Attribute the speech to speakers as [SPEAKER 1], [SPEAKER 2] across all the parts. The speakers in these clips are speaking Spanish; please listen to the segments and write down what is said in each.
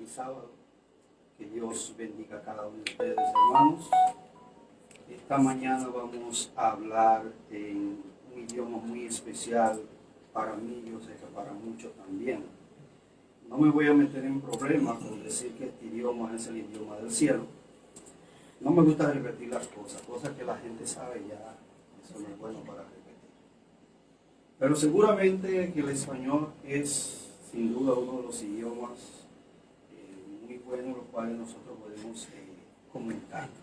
[SPEAKER 1] sábado. Que Dios bendiga a cada uno de ustedes, hermanos. Esta mañana vamos a hablar en un idioma muy especial para mí, yo sé que para muchos también. No me voy a meter en problemas con decir que este idioma es el idioma del cielo. No me gusta repetir las cosas que la gente sabe ya, eso no es bueno para repetir. Pero seguramente que el español es sin duda uno de los idiomas muy buenos, los cuales nosotros podemos comunicarnos.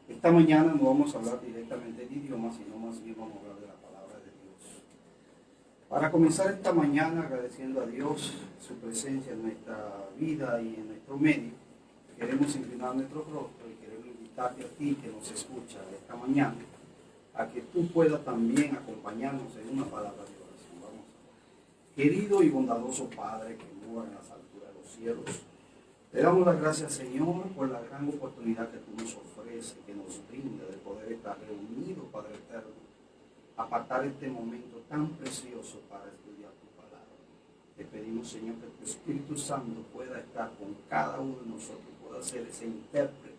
[SPEAKER 1] Esta mañana no vamos a hablar directamente de idiomas, sino más bien vamos a hablar de la palabra de Dios. Para comenzar esta mañana agradeciendo a Dios su presencia en nuestra vida y en nuestro medio, queremos inclinar nuestro rostro y queremos invitarte a ti que nos escucha esta mañana a que tú puedas también acompañarnos en una palabra de oración. Vamos. Querido y bondadoso Padre que mora en las alturas de los cielos, te damos las gracias, Señor, por la gran oportunidad que tú nos ofreces, que nos brinda de poder estar reunidos, Padre eterno, apartar este momento tan precioso para estudiar tu palabra. Te pedimos, Señor, que tu Espíritu Santo pueda estar con cada uno de nosotros, pueda ser ese intérprete,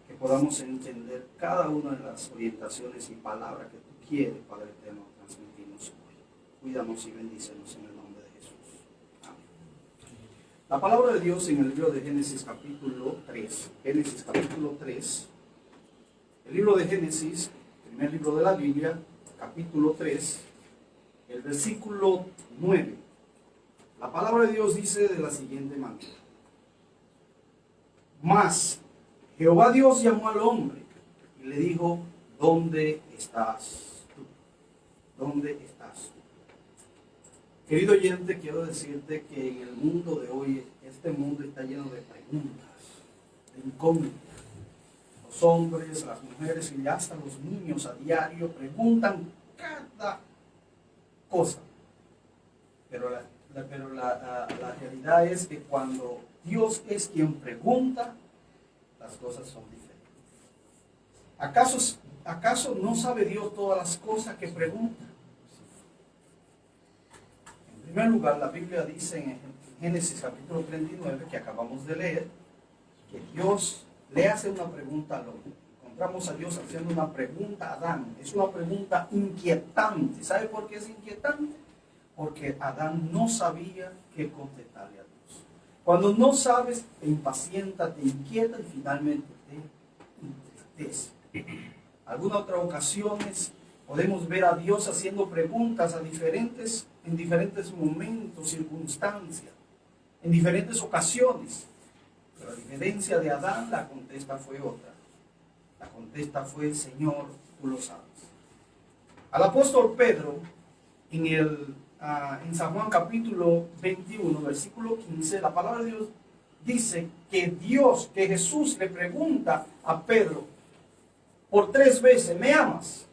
[SPEAKER 1] que podamos entender cada una de las orientaciones y palabras que tú quieres, Padre eterno, transmitirnos hoy. Cuídanos y bendícenos en el nombre de Jesús. Amén. La palabra de Dios en el libro de Génesis capítulo 3. Génesis capítulo 3. El libro de Génesis, primer libro de la Biblia, capítulo 3, el versículo 9. La palabra de Dios dice de la siguiente manera: Mas Jehová Dios llamó al hombre y le dijo: ¿dónde estás tú? ¿Dónde estás tú? Querido oyente, quiero decirte que en el mundo de hoy, este mundo está lleno de preguntas, de incógnitas. Los hombres, las mujeres y hasta los niños a diario preguntan cada cosa. Pero la realidad es que cuando Dios es quien pregunta, las cosas son diferentes. ¿Acaso no sabe Dios todas las cosas que pregunta? En primer lugar, la Biblia dice en Génesis capítulo 39, que acabamos de leer, que Dios le hace una pregunta al hombre. Encontramos a Dios haciendo una pregunta a Adán. Es una pregunta inquietante. ¿Sabe por qué es inquietante? Porque Adán no sabía qué contestarle a Dios. Cuando no sabes, te impacienta, te inquieta y finalmente te entristece. Algunas otras ocasiones podemos ver a Dios haciendo preguntas en diferentes momentos, circunstancias, en diferentes ocasiones. Pero a diferencia de Adán, la contesta fue otra. La contesta fue: Señor, tú lo sabes. Al apóstol Pedro, en San Juan capítulo 21, versículo 15, la palabra de Dios dice que Jesús le pregunta a Pedro por 3 veces: ¿me amas?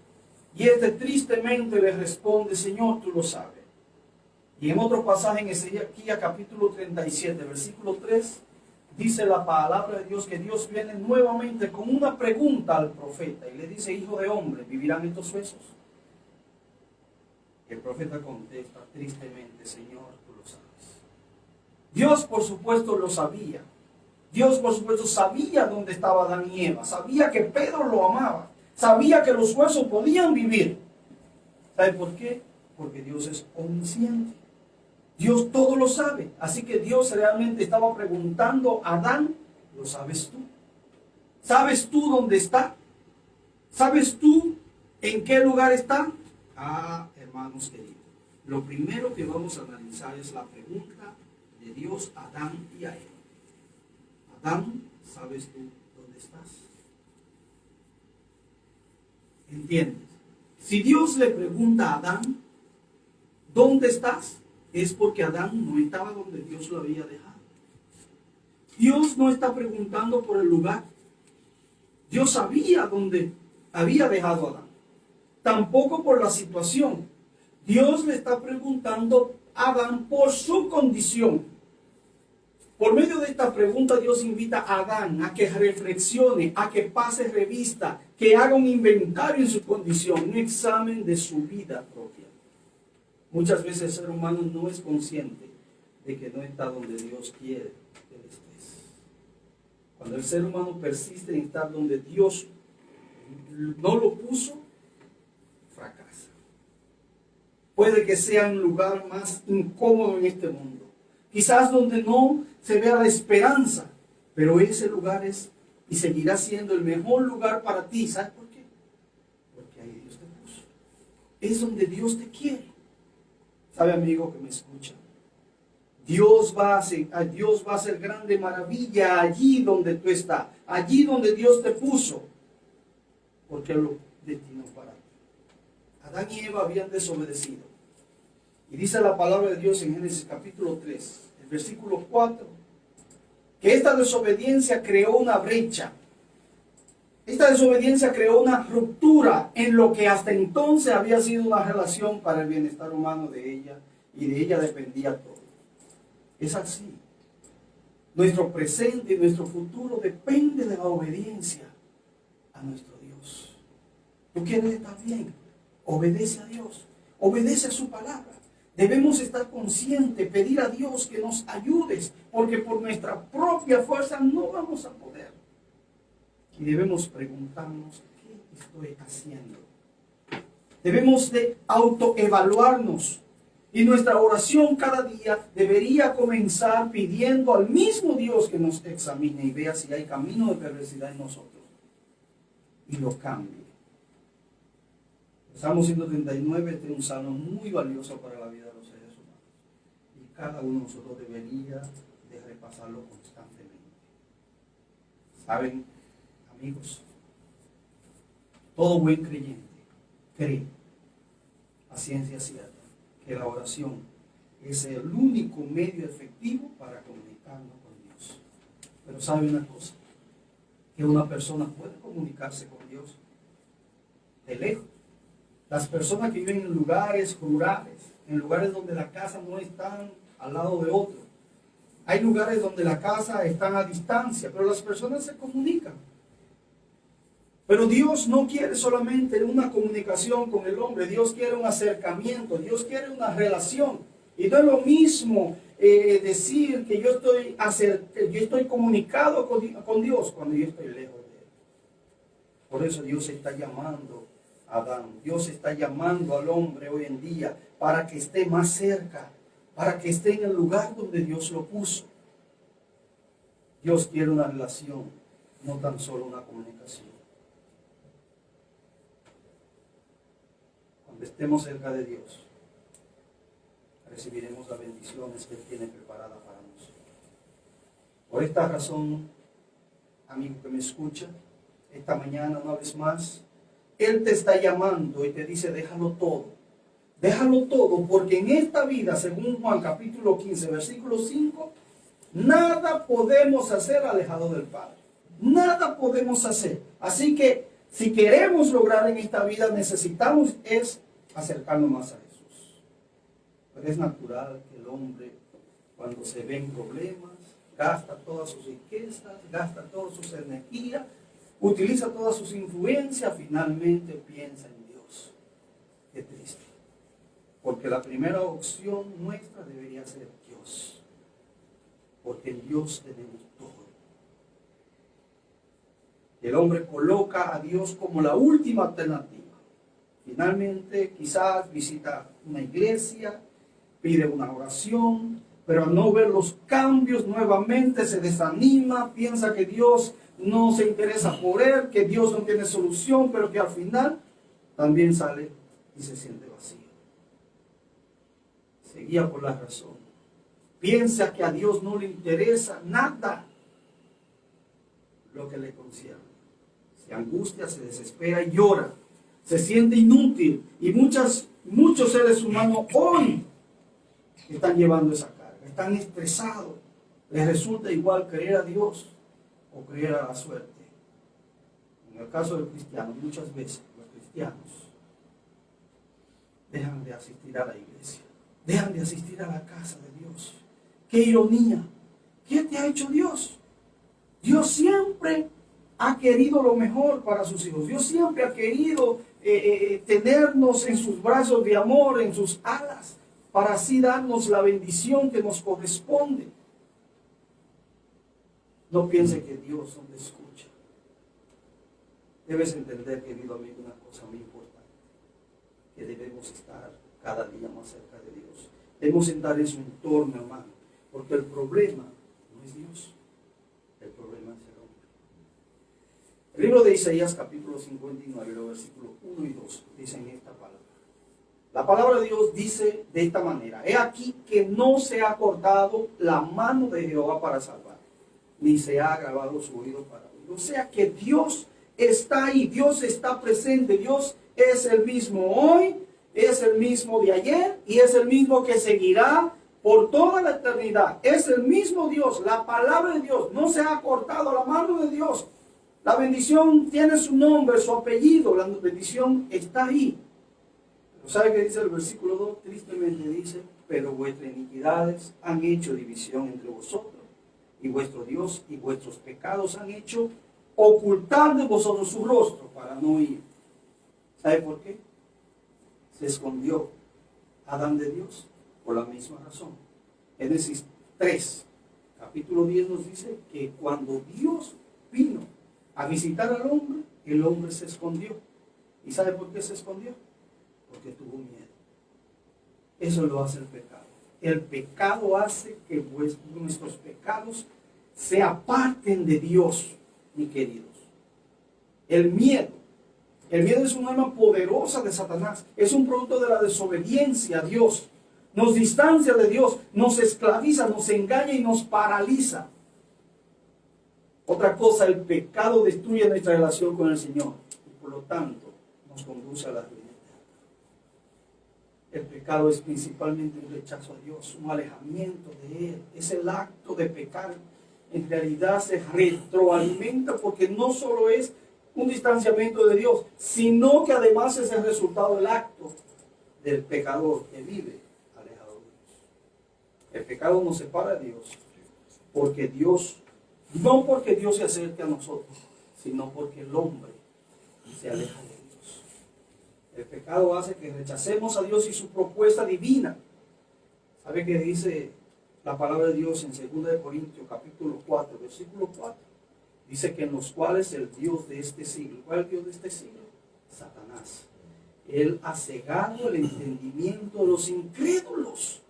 [SPEAKER 1] Y este tristemente le responde: Señor, tú lo sabes. Y en otro pasaje, en Ezequiel capítulo 37, versículo 3, dice la palabra de Dios que Dios viene nuevamente con una pregunta al profeta y le dice: hijo de hombre, ¿vivirán estos huesos? El profeta contesta tristemente: Señor, tú lo sabes. Dios, por supuesto, lo sabía. Dios, por supuesto, sabía dónde estaba Adán y Eva. Sabía que Pedro lo amaba. Sabía que los huesos podían vivir. ¿Sabe por qué? Porque Dios es omnisciente. Dios todo lo sabe. Así que Dios realmente estaba preguntando a Adán: ¿lo sabes tú? ¿Sabes tú dónde está? ¿Sabes tú en qué lugar está? Hermanos queridos, lo primero que vamos a analizar es la pregunta de Dios a Adán y a Eva. Adán, ¿sabes tú dónde estás? ¿Entiendes? Si Dios le pregunta a Adán: ¿dónde estás?, es porque Adán no estaba donde Dios lo había dejado. Dios no está preguntando por el lugar. Dios sabía dónde había dejado a Adán. Tampoco por la situación. Dios le está preguntando a Adán por su condición. Por medio de esta pregunta, Dios invita a Adán a que reflexione, a que pase revista, que haga un inventario en su condición, un examen de su vida propia. Muchas veces el ser humano no es consciente de que no está donde Dios quiere que él estés. Cuando el ser humano persiste en estar donde Dios no lo puso, fracasa. Puede que sea un lugar más incómodo en este mundo, quizás donde no se vea la esperanza, pero ese lugar es y seguirá siendo el mejor lugar para ti. ¿Sabes por qué? Porque ahí Dios te puso. Es donde Dios te quiere. ¿Sabe, amigo que me escucha? Dios va a hacer grande maravilla allí donde tú estás, allí donde Dios te puso, porque Él lo destinó para ti. Adán y Eva habían desobedecido. Y dice la palabra de Dios en Génesis capítulo 3, el versículo 4, que esta desobediencia creó una brecha. Esta desobediencia creó una ruptura en lo que hasta entonces había sido una relación para el bienestar humano de ella, y de ella dependía todo. Es así. Nuestro presente y nuestro futuro depende de la obediencia a nuestro Dios. ¿Tú quieres estar bien? Obedece a Dios. Obedece a su palabra. Debemos estar conscientes, pedir a Dios que nos ayudes, porque por nuestra propia fuerza no vamos a poder. Y debemos preguntarnos, ¿qué estoy haciendo? Debemos de autoevaluarnos. Y nuestra oración cada día debería comenzar pidiendo al mismo Dios que nos examine y vea si hay camino de perversidad en nosotros y lo cambie. El Salmo 139 es un salmo muy valioso para la vida de los seres humanos. Y cada uno de nosotros debería de repasarlo constantemente. ¿Saben, amigos? Todo buen creyente cree a ciencia cierta que la oración es el único medio efectivo para comunicarnos con Dios. Pero sabe una cosa, que una persona puede comunicarse con Dios de lejos. Las personas que viven en lugares rurales, en lugares donde la casa no están al lado de otro. Hay lugares donde la casa están a distancia, pero las personas se comunican. Pero Dios no quiere solamente una comunicación con el hombre, Dios quiere un acercamiento, Dios quiere una relación. Y no es lo mismo decir que yo estoy comunicado con Dios cuando yo estoy lejos de Él. Por eso Dios está llamando a Adán, Dios está llamando al hombre hoy en día para que esté más cerca, para que esté en el lugar donde Dios lo puso. Dios quiere una relación, no tan solo una comunicación. Estemos cerca de Dios, recibiremos las bendiciones que Él tiene preparadas para nosotros. Por esta razón, amigo que me escucha, esta mañana una vez más, Él te está llamando y te dice, déjalo todo, porque en esta vida, según Juan capítulo 15, versículo 5, nada podemos hacer alejado del Padre. Nada podemos hacer. Así que, si queremos lograr en esta vida, necesitamos acercarnos más a Jesús. Pero es natural que el hombre, cuando se ve en problemas, gasta todas sus riquezas, gasta todas sus energías, utiliza todas sus influencias, finalmente piensa en Dios. Qué triste. Porque la primera opción nuestra debería ser Dios. Porque en Dios tenemos todo. El hombre coloca a Dios como la última alternativa. Finalmente, quizás visita una iglesia, pide una oración, pero al no ver los cambios nuevamente se desanima, piensa que Dios no se interesa por él, que Dios no tiene solución, pero que al final también sale y se siente vacío. Se guía por la razón. Piensa que a Dios no le interesa nada lo que le concierne. Se angustia, se desespera y llora. Se siente inútil. Y muchos seres humanos hoy están llevando esa carga. Están estresados. Les resulta igual creer a Dios o creer a la suerte. En el caso del cristiano, muchas veces los cristianos dejan de asistir a la iglesia. Dejan de asistir a la casa de Dios. ¡Qué ironía! ¿Qué te ha hecho Dios? Dios siempre ha querido lo mejor para sus hijos. Dios siempre ha querido tenernos en sus brazos de amor, en sus alas. para así darnos la bendición que nos corresponde. No piense que Dios no te escucha. Debes entender, querido amigo, una cosa muy importante, que debemos estar cada día más cerca de Dios. Debemos entrar en su entorno, hermano, porque el problema no es Dios, el problema es el hombre. El libro de Isaías, capítulo 59, los versículos 1 y 2, dicen esta palabra. La palabra de Dios dice de esta manera: he aquí que no se ha cortado la mano de Jehová para salvar, ni se ha agravado su oído para oír. O sea que Dios está ahí, Dios está presente, Dios es el mismo hoy, es el mismo de ayer y es el mismo que seguirá por toda la eternidad. Es el mismo Dios, la palabra de Dios, no se ha cortado la mano de Dios. La bendición tiene su nombre, su apellido, la bendición está ahí. Pero ¿sabe qué dice el versículo 2? Tristemente dice: pero vuestras iniquidades han hecho división entre vosotros, y vuestro Dios y vuestros pecados han hecho ocultar de vosotros su rostro para no oír. ¿Sabe por qué? Se escondió Adán de Dios por la misma razón. Génesis 3, capítulo 10 nos dice que cuando Dios vino a visitar al hombre, el hombre se escondió. ¿Y sabe por qué se escondió? Porque tuvo miedo. Eso lo hace el pecado. El pecado hace que nuestros pecados se aparten de Dios, mis queridos. El miedo es un arma poderosa de Satanás. Es un producto de la desobediencia a Dios. Nos distancia de Dios, nos esclaviza, nos engaña y nos paraliza. Otra cosa, el pecado destruye nuestra relación con el Señor y por lo tanto nos conduce a la ruina. El pecado es principalmente un rechazo a Dios, un alejamiento de Él. Es el acto de pecar. En realidad se retroalimenta porque no solo es un distanciamiento de Dios, sino que además es el resultado del acto del pecador que vive alejado de Dios. El pecado nos separa de Dios porque Dios, no porque Dios se acerque a nosotros, sino porque el hombre se aleja de Dios. El pecado hace que rechacemos a Dios y su propuesta divina. ¿Sabe qué dice la palabra de Dios en 2 Corintios capítulo 4, versículo 4? Dice que en los cuales el Dios de este siglo, ¿cuál es el Dios de este siglo? Satanás. Él ha cegado el entendimiento de los incrédulos.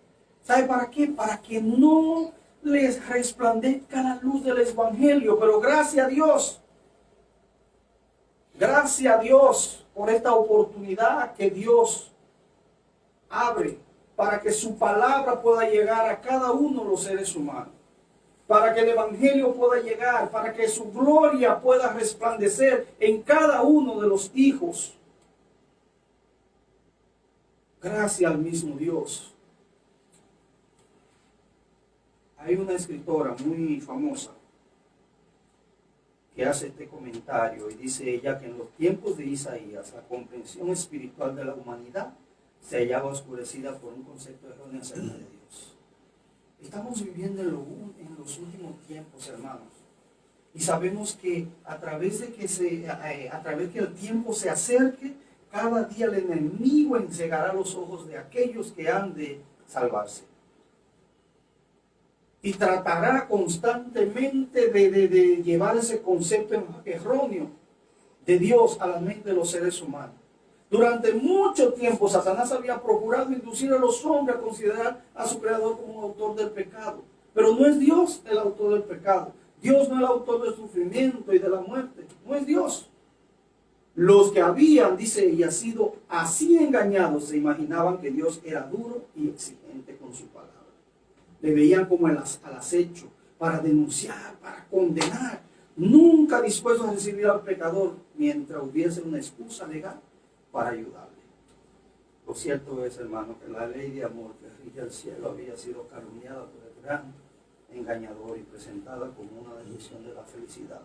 [SPEAKER 1] ¿Sabe para qué? Para que no les resplandezca la luz del Evangelio. Pero gracias a Dios por esta oportunidad que Dios abre para que su palabra pueda llegar a cada uno de los seres humanos, para que el Evangelio pueda llegar, para que su gloria pueda resplandecer en cada uno de los hijos. Gracias al mismo Dios. Hay una escritora muy famosa que hace este comentario y dice ella que en los tiempos de Isaías la comprensión espiritual de la humanidad se hallaba oscurecida por un concepto erróneo acerca de Dios. Estamos viviendo en los últimos tiempos, hermanos, y sabemos que a través que el tiempo se acerque, cada día el enemigo encegará los ojos de aquellos que han de salvarse. Y tratará constantemente de llevar ese concepto erróneo de Dios a la mente de los seres humanos. Durante mucho tiempo Satanás había procurado inducir a los hombres a considerar a su creador como un autor del pecado. Pero no es Dios el autor del pecado. Dios no es el autor del sufrimiento y de la muerte. No es Dios. Los que habían, dice ella, sido así engañados se imaginaban que Dios era duro y exigente con su palabra. Le veían como al acecho para denunciar, para condenar, nunca dispuestos a recibir al pecador mientras hubiese una excusa legal para ayudarle. Lo cierto es, hermano, que la ley de amor que rige el cielo había sido calumniada por el gran engañador y presentada como una decisión de la felicidad.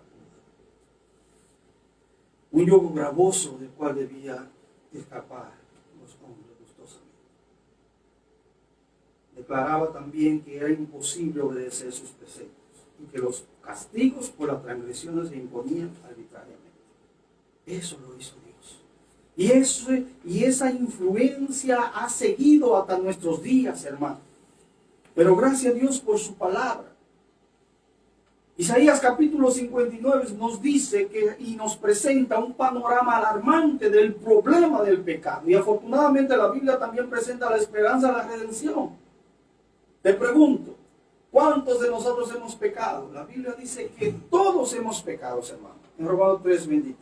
[SPEAKER 1] Un yugo gravoso del cual debía escapar los hombres gustosamente. Declaraba también que era imposible obedecer sus preceptos y que los castigos por las transgresiones se imponían arbitrariamente. Eso lo hizo Dios. Y esa influencia ha seguido hasta nuestros días, hermano. Pero gracias a Dios por su palabra. Isaías capítulo 59 nos dice y nos presenta un panorama alarmante del problema del pecado. Y afortunadamente la Biblia también presenta la esperanza de la redención. Te pregunto, ¿cuántos de nosotros hemos pecado? La Biblia dice que todos hemos pecado, hermano. En Romanos 3:23.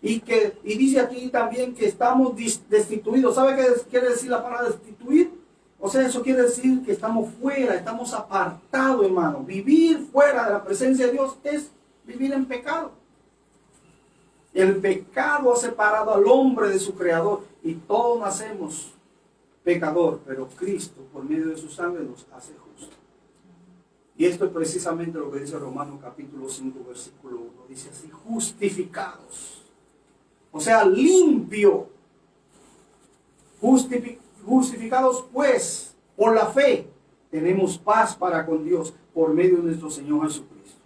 [SPEAKER 1] Y dice aquí también que estamos destituidos. ¿Sabe qué quiere decir la palabra destituir? O sea, eso quiere decir que estamos fuera, estamos apartados, hermano. Vivir fuera de la presencia de Dios es vivir en pecado. El pecado ha separado al hombre de su creador y todos nacemos pecador, pero Cristo, por medio de su sangre, nos hace justos. Y esto es precisamente lo que dice Romanos capítulo 5, versículo 1. Dice así, justificados. O sea, limpio. Justificados pues por la fe, tenemos paz para con Dios por medio de nuestro Señor Jesucristo.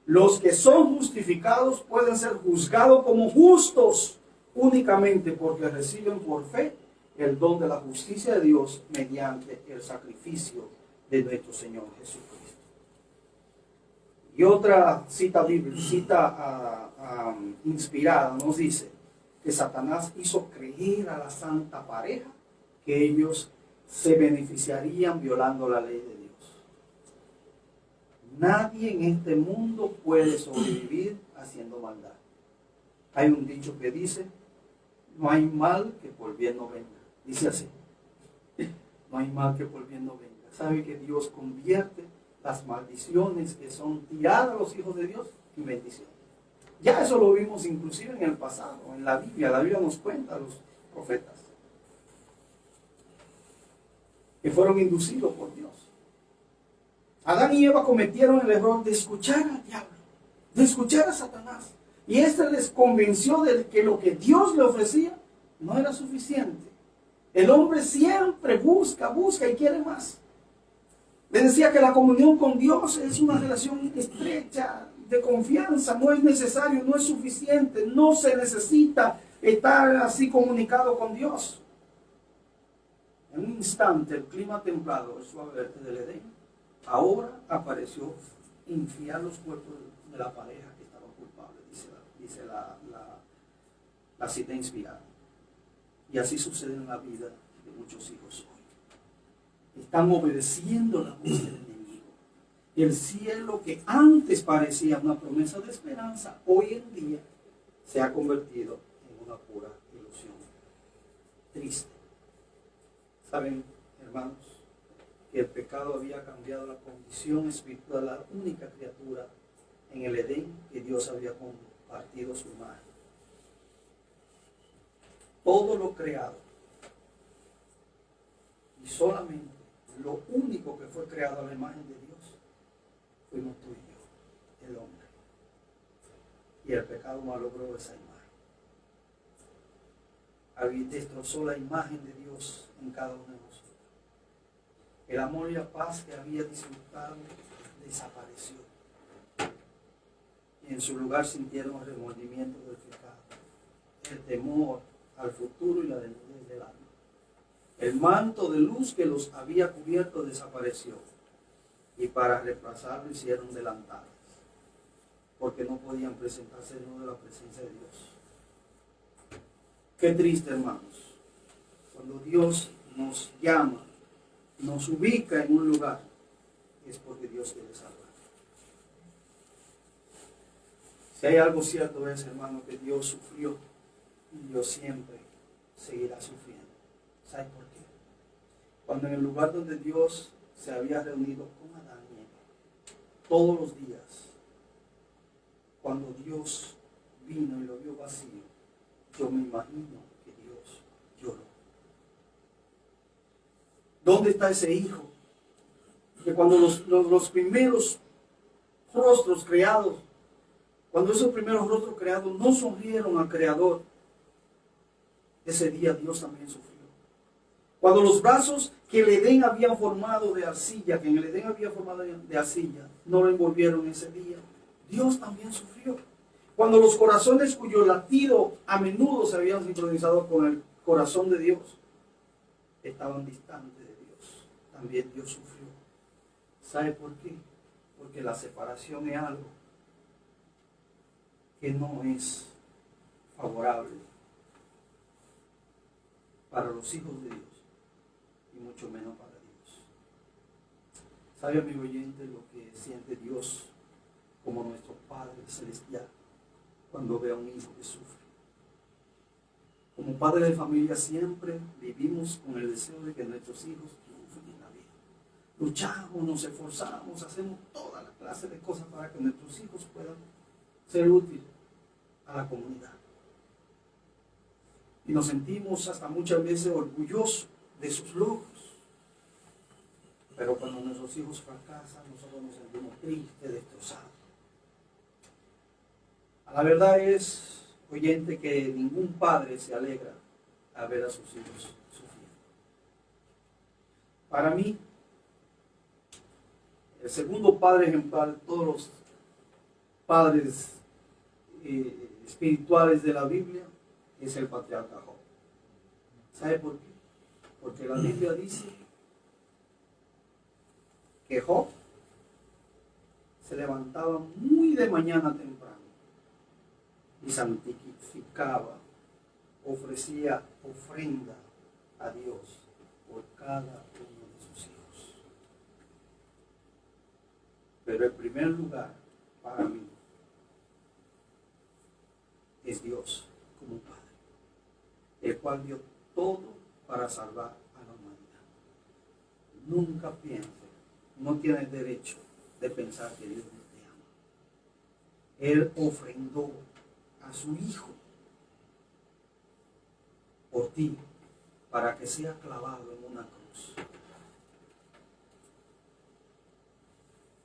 [SPEAKER 1] Los que son justificados pueden ser juzgados como justos únicamente porque reciben por fe el don de la justicia de Dios mediante el sacrificio de nuestro Señor Jesucristo. Y otra cita bíblica, inspirada, nos dice que Satanás hizo creer a la santa pareja que ellos se beneficiarían violando la ley de Dios. Nadie en este mundo puede sobrevivir haciendo maldad. Hay un dicho que dice, no hay mal que por bien no venga. Dice así, no hay mal que por bien no venga. ¿Sabe que Dios convierte las maldiciones que son tiradas a los hijos de Dios en bendiciones? Ya eso lo vimos inclusive en el pasado, en la Biblia. La Biblia nos cuenta a los profetas que fueron inducidos por Dios. Adán y Eva cometieron el error de escuchar al diablo, de escuchar a Satanás. Y este les convenció de que lo que Dios le ofrecía no era suficiente. El hombre siempre busca y quiere más. Le decía que la comunión con Dios es una relación estrecha, de confianza, no es necesario, no es suficiente, no se necesita estar así comunicado con Dios. En un instante, el clima templado, el suave del Edén, ahora apareció enfriar los cuerpos de la pareja que estaba culpable, dice la cita inspirada. Y así sucede en la vida de muchos hijos hoy. Están obedeciendo la voz del enemigo. El cielo que antes parecía una promesa de esperanza, hoy en día se ha convertido en una pura ilusión. Triste. Saben, hermanos, que el pecado había cambiado la condición espiritual de la única criatura en el Edén que Dios había compartido su imagen. Todo lo creado y solamente lo único que fue creado a la imagen de Dios fuimos tú y yo, el hombre. Y el pecado malogró esa imagen. Destrozó la imagen de Dios en cada uno de nosotros. El amor y la paz que había disfrutado desapareció. Y en su lugar sintieron el remordimiento del pecado, el temor al futuro y la desnudez del alma. El manto de luz que los había cubierto desapareció. Y para reemplazarlo hicieron delantales, porque no podían presentarse de la presencia de Dios. Qué triste, hermanos, cuando Dios nos llama, nos ubica en un lugar, es porque Dios quiere salvar. Si hay algo cierto es, hermano, que Dios sufrió y Dios siempre seguirá sufriendo. ¿Sabe por qué? Cuando en el lugar donde Dios se había reunido con Adán y Eva, todos los días, cuando Dios vino y lo vio vacío, yo me imagino que Dios lloró. ¿Dónde está ese hijo? Que cuando los primeros rostros creados, cuando esos primeros rostros creados no sonrieron al Creador, ese día Dios también sufrió. Cuando los brazos que el Edén habían formado de arcilla, que en el Edén había formado de arcilla, no lo envolvieron ese día, Dios también sufrió. Cuando los corazones cuyo latido a menudo se habían sincronizado con el corazón de Dios, estaban distantes de Dios. También Dios sufrió. ¿Sabe por qué? Porque la separación es algo que no es favorable para los hijos de Dios y mucho menos para Dios. ¿Sabe, amigo oyente, lo que siente Dios como nuestro Padre Celestial cuando ve a un hijo que sufre? Como padre de familia siempre vivimos con el deseo de que nuestros hijos triunfen en la vida. Luchamos, nos esforzamos, hacemos toda la clase de cosas para que nuestros hijos puedan ser útiles a la comunidad. Y nos sentimos hasta muchas veces orgullosos de sus logros. Pero cuando nuestros hijos fracasan, nosotros nos sentimos tristes, destrozados. La verdad es, oyente, que ningún padre se alegra a ver a sus hijos sufrir. Para mí, el segundo padre ejemplar de todos los padres espirituales de la Biblia es el patriarca Job. ¿Sabe por qué? Porque la Biblia dice que Job se levantaba muy de mañana temprano y santificaba, ofrecía ofrenda a Dios por cada uno de sus hijos. Pero el primer lugar para mí es Dios como Padre, el cual dio todo para salvar a la humanidad. Nunca piense, no tienes derecho de pensar que Dios no te ama. Él ofrendó a su Hijo por ti para que sea clavado en una cruz.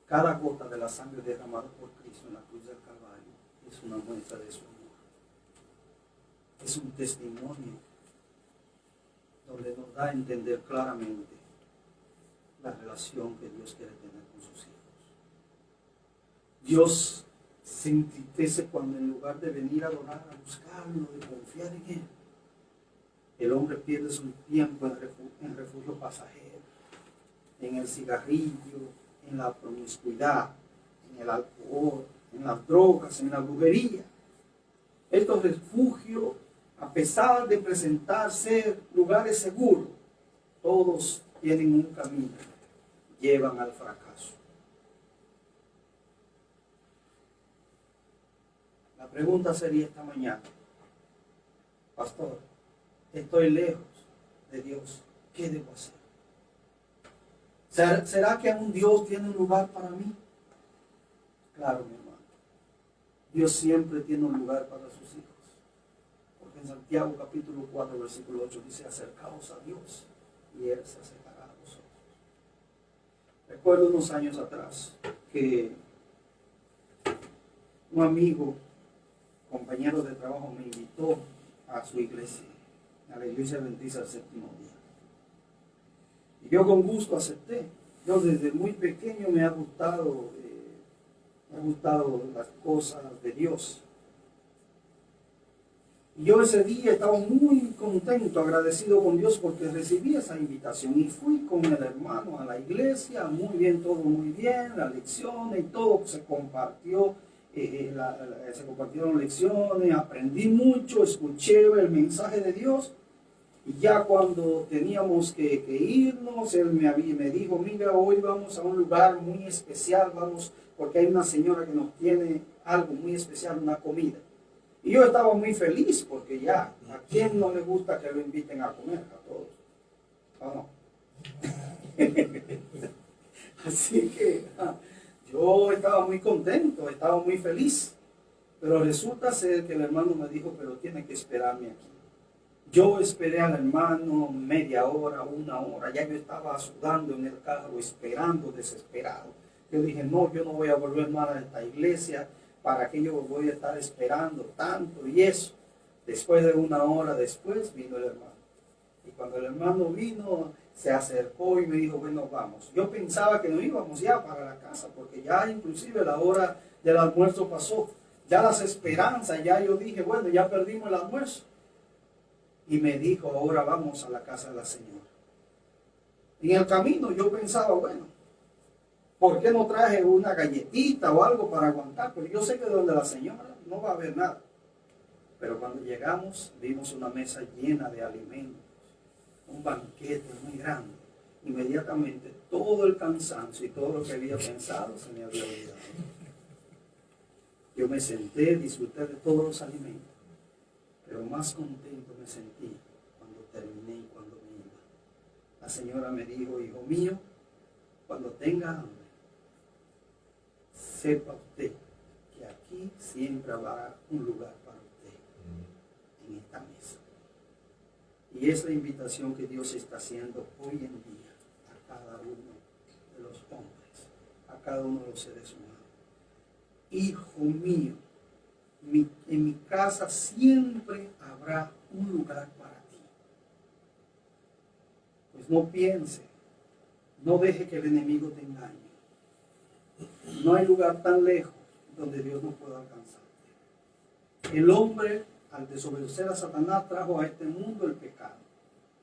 [SPEAKER 1] Cada gota de la sangre derramada por Cristo en la cruz del Calvario es una muestra de su amor. Es un testimonio donde nos da a entender claramente la relación que Dios quiere tener con sus hijos. Dios se entristece cuando en lugar de venir a adorar, a buscarlo, de confiar en Él, el hombre pierde su tiempo en refugio pasajero, en el cigarrillo, en la promiscuidad, en el alcohol, en las drogas, en la brujería. Estos refugios, a pesar de presentar ser lugares seguros, todos tienen un camino, llevan al fracaso. La pregunta sería esta mañana: pastor, estoy lejos de Dios, ¿qué debo hacer? ¿Será que aún Dios tiene un lugar para mí? Claro, mi hermano, Dios siempre tiene un lugar para sus hijos. Porque en Santiago capítulo 4 versículo 8 dice: acercaos a Dios y Él se acercará a vosotros. Recuerdo unos años atrás que un amigo, compañero de trabajo, me invitó a su iglesia, a la iglesia adventista del séptimo día. Y yo con gusto acepté. Yo desde muy pequeño me ha gustado las cosas de Dios. Y yo ese día estaba muy contento, agradecido con Dios porque recibí esa invitación y fui con el hermano a la iglesia, muy bien, todo muy bien, las lecciones y todo se compartió. Se compartieron lecciones, aprendí mucho, escuché el mensaje de Dios. Y ya cuando teníamos que irnos, él me dijo: mira, hoy vamos a un lugar muy especial, vamos, porque hay una señora que nos tiene algo muy especial, una comida. Y yo estaba muy feliz porque ya, ¿a quién no le gusta que lo inviten a comer? A todos. ¿O no? Así que yo estaba muy contento, estaba muy feliz. Pero resulta ser que el hermano me dijo: pero tiene que esperarme aquí. Yo esperé al hermano media hora, una hora, ya yo estaba sudando en el carro, esperando, desesperado. Yo dije: no, yo no voy a volver más a esta iglesia, para que yo voy a estar esperando tanto y eso. Después de una hora después vino el hermano. Y cuando el hermano vino, se acercó y me dijo: bueno, vamos. Yo pensaba que no íbamos ya para la casa, porque ya inclusive la hora del almuerzo pasó. ya las esperanzas, ya yo dije, bueno, ya perdimos el almuerzo. Y me dijo, ahora vamos a la casa de la señora. En el camino yo pensaba, bueno, ¿por qué no traje una galletita o algo para aguantar? Porque yo sé que donde la señora no va a haber nada. Pero cuando llegamos, vimos una mesa llena de alimentos, un banquete muy grande. Inmediatamente todo el cansancio y todo lo que había pensado se me había olvidado. Yo me senté, disfruté de todos los alimentos, pero más contento me sentí cuando terminé y cuando me iba. La señora me dijo, hijo mío, cuando tenga hambre, sepa usted que aquí siempre habrá un lugar para usted en esta mesa. Y es la invitación que Dios está haciendo hoy en día a cada uno de los hombres, a cada uno de los seres humanos. Hijo mío, en mi casa siempre habrá un lugar para ti. Pues no piense, no deje que el enemigo te engañe. No hay lugar tan lejos donde Dios no pueda alcanzarte. El hombre, al desobedecer a Satanás, trajo a este mundo el pecado.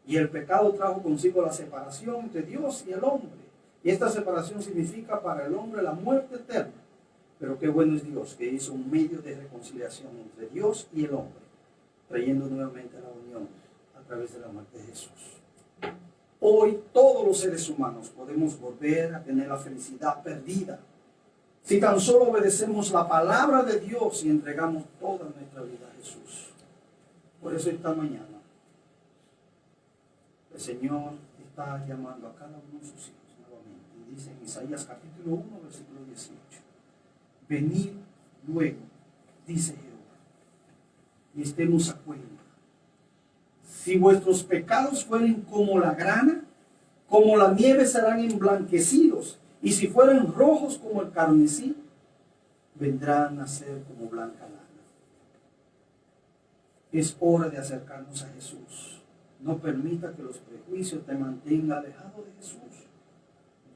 [SPEAKER 1] Y el pecado trajo consigo la separación entre Dios y el hombre. Y esta separación significa para el hombre la muerte eterna. Pero qué bueno es Dios, que hizo un medio de reconciliación entre Dios y el hombre, trayendo nuevamente la unión a través de la muerte de Jesús. Hoy todos los seres humanos podemos volver a tener la felicidad perdida si tan solo obedecemos la palabra de Dios y entregamos toda nuestra vida a Jesús. Por eso esta mañana el Señor está llamando a cada uno de sus hijos nuevamente. Y dice en Isaías capítulo 1, versículo 18. Venid luego, dice Jehová, y estemos a cuenta. Si vuestros pecados fueren como la grana, como la nieve serán emblanquecidos, y si fueren rojos como el carmesí, vendrán a ser como blanca lana. Es hora de acercarnos a Jesús. No permita que los prejuicios te mantengan alejado de Jesús.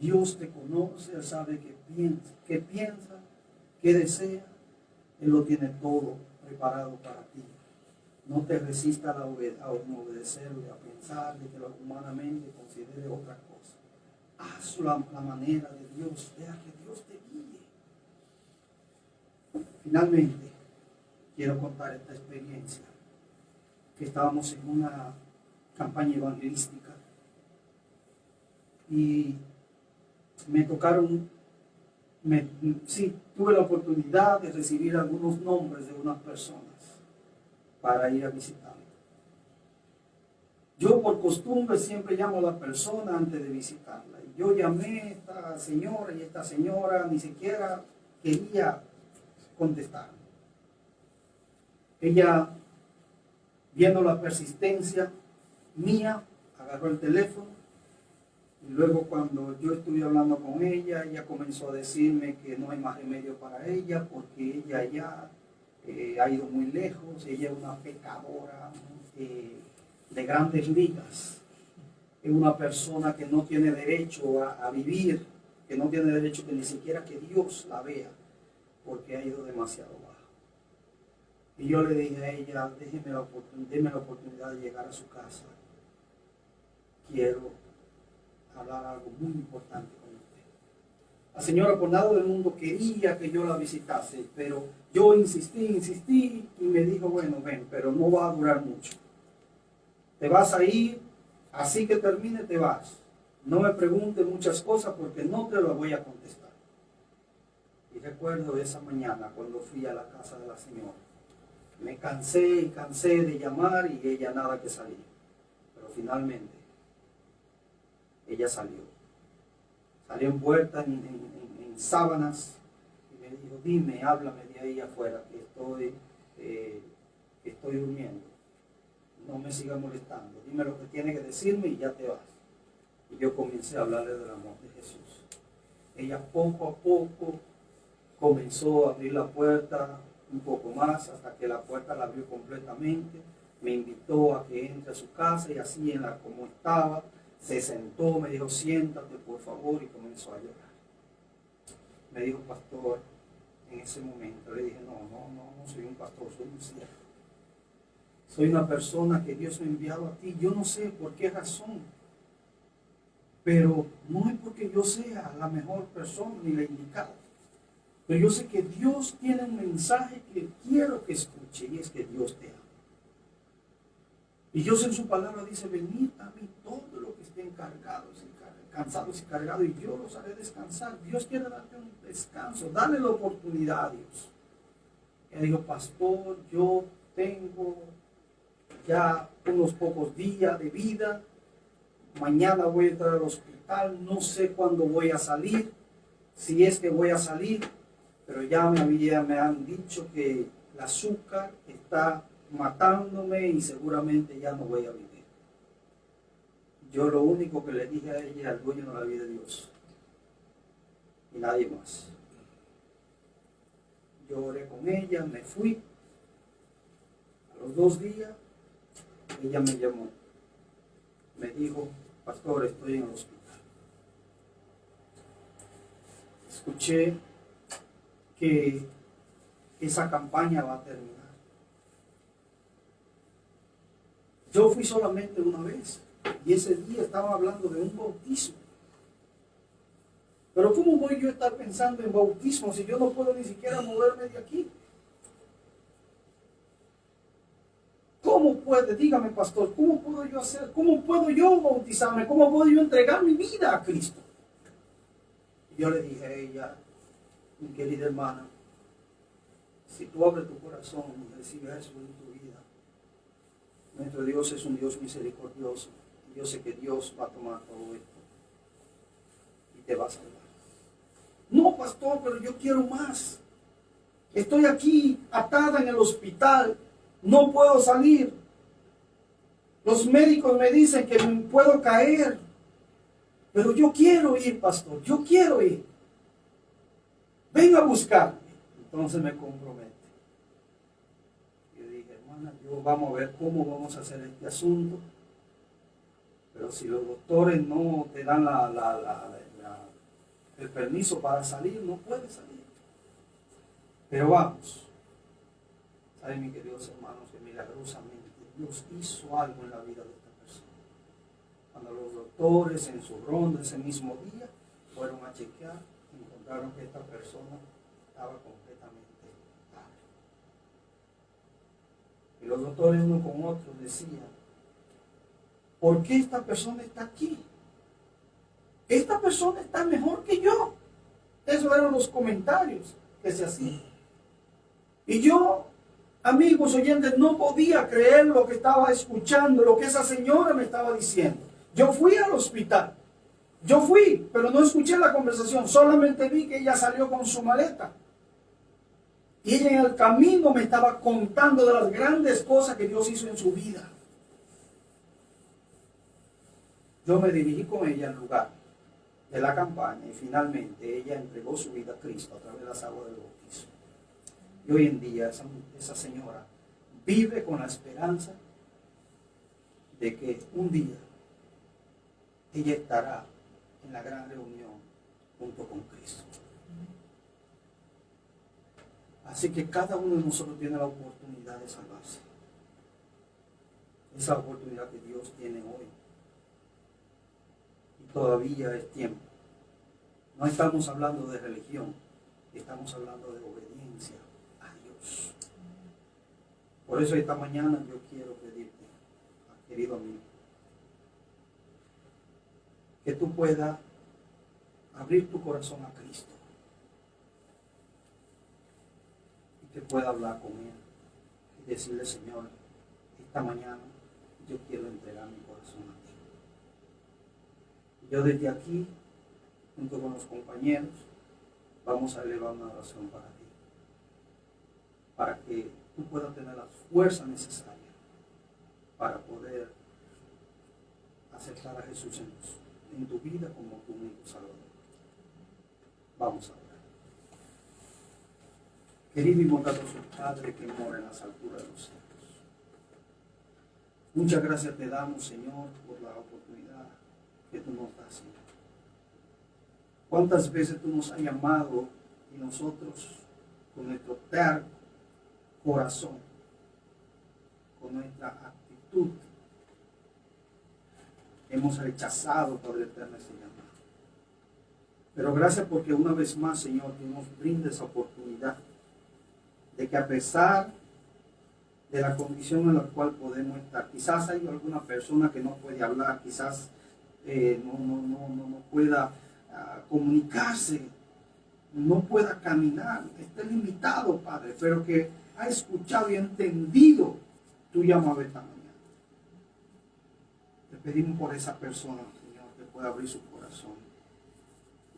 [SPEAKER 1] Dios te conoce, Él sabe qué piensa, qué desea. Él lo tiene todo preparado para ti. No te resistas a obedecerle, a pensar de que lo humanamente considere otra cosa. Hazlo a la manera de Dios. Deja que Dios te guíe. Finalmente, quiero contar esta experiencia. Que estábamos en una campaña evangelística y me tocaron, tuve la oportunidad de recibir algunos nombres de unas personas para ir a visitarla. Yo por costumbre siempre llamo a la persona antes de visitarla. Y yo llamé a esta señora y esta señora ni siquiera quería contestar. Ella, viendo la persistencia mía, agarró el teléfono y luego cuando yo estuve hablando con ella, ella comenzó a decirme que no hay más remedio para ella porque ella ya ha ido muy lejos, ella es una pecadora de grandes ligas, es una persona que no tiene derecho a vivir, que no tiene derecho que ni siquiera que Dios la vea porque ha ido demasiado bajo. Y yo le dije a ella, déme la oportunidad de llegar a su casa. Quiero hablar algo muy importante con usted. La señora por nada del mundo quería que yo la visitase, pero yo insistí y me dijo, bueno, ven, pero no va a durar mucho. Te vas a ir, así que termine te vas. No me preguntes muchas cosas porque no te las voy a contestar. Y recuerdo esa mañana cuando fui a la casa de la señora. Me cansé de llamar y ella nada que salía. Pero finalmente, ella salió. Salió envuelta en sábanas y me dijo, dime, háblame de ahí afuera, que estoy durmiendo. No me siga molestando. Dime lo que tiene que decirme y ya te vas. Y yo comencé a hablarle del amor de Jesús. Ella poco a poco comenzó a abrir la puerta un poco más hasta que la puerta la abrió completamente. Me invitó a que entre a su casa y así como estaba, se sentó, me dijo, siéntate por favor, y comenzó a llorar. Me dijo, pastor, en ese momento. Le dije, no soy un pastor, soy un siervo. Soy una persona que Dios me ha enviado a ti. Yo no sé por qué razón, pero no es porque yo sea la mejor persona ni la indicada. Pero yo sé que Dios tiene un mensaje que quiero que escuche, y es que Dios te ama. Y Dios en su palabra dice, venid a mí todo lo que estén cargados y cansados y cargados, y yo los haré descansar. Dios quiere darte un descanso, dale la oportunidad a Dios. Y digo, pastor, yo tengo ya unos pocos días de vida, mañana voy a entrar al hospital, no sé cuándo voy a salir, si es que voy a salir, pero ya me han dicho que el azúcar está matándome y seguramente ya no voy a vivir. Yo lo único que le dije a ella, al dueño de la vida de Dios, y nadie más. Yo oré con ella, me fui. A los 2 días, ella me llamó. Me dijo, pastor, estoy en el hospital. Escuché que esa campaña va a terminar. Yo fui solamente una vez y ese día estaba hablando de un bautismo. Pero ¿cómo voy yo a estar pensando en bautismo si yo no puedo ni siquiera moverme de aquí? ¿Cómo puede? Dígame, pastor, ¿cómo puedo yo hacer? ¿Cómo puedo yo bautizarme? ¿Cómo puedo yo entregar mi vida a Cristo? Y yo le dije a ella, mi querida hermana, si tú abres tu corazón y recibes a Jesús en tu vida, nuestro Dios es un Dios misericordioso. Yo sé que Dios va a tomar todo esto y te va a salvar. No, pastor, pero yo quiero más. Estoy aquí atada en el hospital. No puedo salir. Los médicos me dicen que me puedo caer. Pero yo quiero ir, pastor. Yo quiero ir. Ven a buscarme. Entonces me compromete. Yo dije, hermana, vamos a ver cómo vamos a hacer este asunto. Pero si los doctores no te dan el permiso para salir, no puedes salir. Pero vamos. ¿Saben, mis queridos hermanos, que milagrosamente Dios hizo algo en la vida de esta persona? Cuando los doctores en su ronda ese mismo día fueron a chequear, encontraron que esta persona estaba completamente mal. Y los doctores uno con otro decían, ¿por qué esta persona está aquí? Esta persona está mejor que yo. Esos eran los comentarios que se hacían. Y yo, amigos oyentes, no podía creer lo que estaba escuchando, lo que esa señora me estaba diciendo. Yo fui al hospital. Yo fui, pero no escuché la conversación. Solamente vi que ella salió con su maleta. Y ella en el camino me estaba contando de las grandes cosas que Dios hizo en su vida. Yo me dirigí con ella al lugar de la campaña y finalmente ella entregó su vida a Cristo a través de las aguas del bautismo. Y hoy en día esa señora vive con la esperanza de que un día ella estará en la gran reunión junto con Cristo. Así que cada uno de nosotros tiene la oportunidad de salvarse. Esa oportunidad que Dios tiene hoy. Todavía es tiempo. No estamos hablando de religión, estamos hablando de obediencia a Dios. Por eso esta mañana yo quiero pedirte, querido amigo, que tú puedas abrir tu corazón a Cristo y que puedas hablar con Él y decirle, Señor, esta mañana yo quiero entregar mi corazón a ti. Yo desde aquí, junto con los compañeros, vamos a elevar una oración para ti, para que tú puedas tener la fuerza necesaria para poder aceptar a Jesús en tu vida como tu único Salvador. Vamos a orar. Querido y bondadoso Padre que mora en las alturas de los cielos, muchas gracias te damos, Señor, por la oportunidad que tú nos das, Señor. ¿Cuántas veces tú nos has llamado y nosotros con nuestro terco corazón, con nuestra actitud, hemos rechazado, Padre eterno, ese llamado. Pero gracias porque una vez más, Señor, tú nos brinda esa oportunidad de que a pesar de la condición en la cual podemos estar, quizás hay alguna persona que no puede hablar, quizás no pueda comunicarse, no pueda caminar, esté limitado, Padre, pero que ha escuchado y entendido tu llamado esta mañana. Te pedimos por esa persona, Señor, que pueda abrir su corazón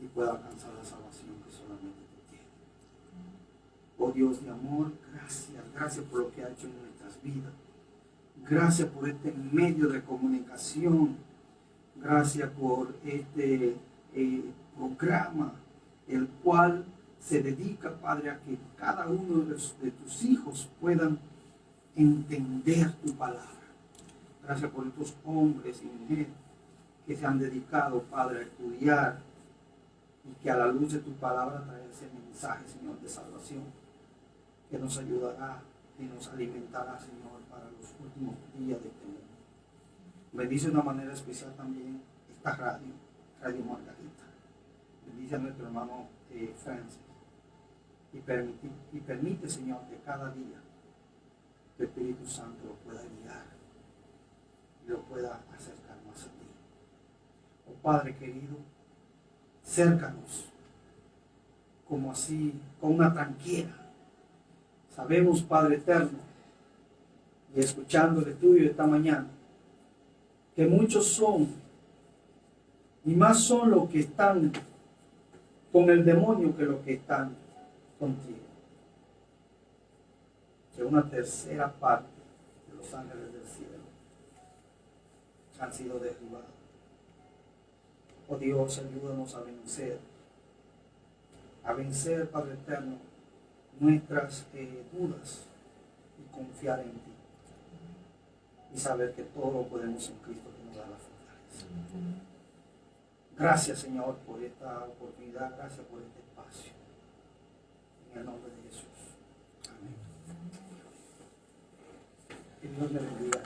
[SPEAKER 1] y pueda alcanzar la salvación que solamente tú tienes. Oh Dios de amor, gracias por lo que ha hecho en nuestras vidas. Gracias por este medio de comunicación. Gracias por este programa, el cual se dedica, Padre, a que cada uno de tus hijos puedan entender tu palabra. Gracias por estos hombres y mujeres que se han dedicado, Padre, a estudiar y que a la luz de tu palabra traer ese mensaje, Señor, de salvación, que nos ayudará y nos alimentará, Señor, para los últimos días de este mundo. Bendice de una manera especial también esta Radio Margarita. Bendice a nuestro hermano Francis y permite, Señor, que cada día tu Espíritu Santo lo pueda guiar y lo pueda acercar más a ti. Oh Padre querido, cércanos como así, con una tranquera. Sabemos, Padre eterno, y escuchándole tuyo esta mañana, que muchos son, y más son los que están con el demonio que los que están contigo. Que una tercera parte de los ángeles del cielo han sido derribados. Oh Dios, ayúdanos a vencer, Padre eterno, nuestras dudas y confiar en ti. Y saber que todo lo podemos en Cristo que nos da la fortaleza. Gracias, Señor, por esta oportunidad. Gracias por este espacio. En el nombre de Jesús. Amén. Que Dios le bendiga.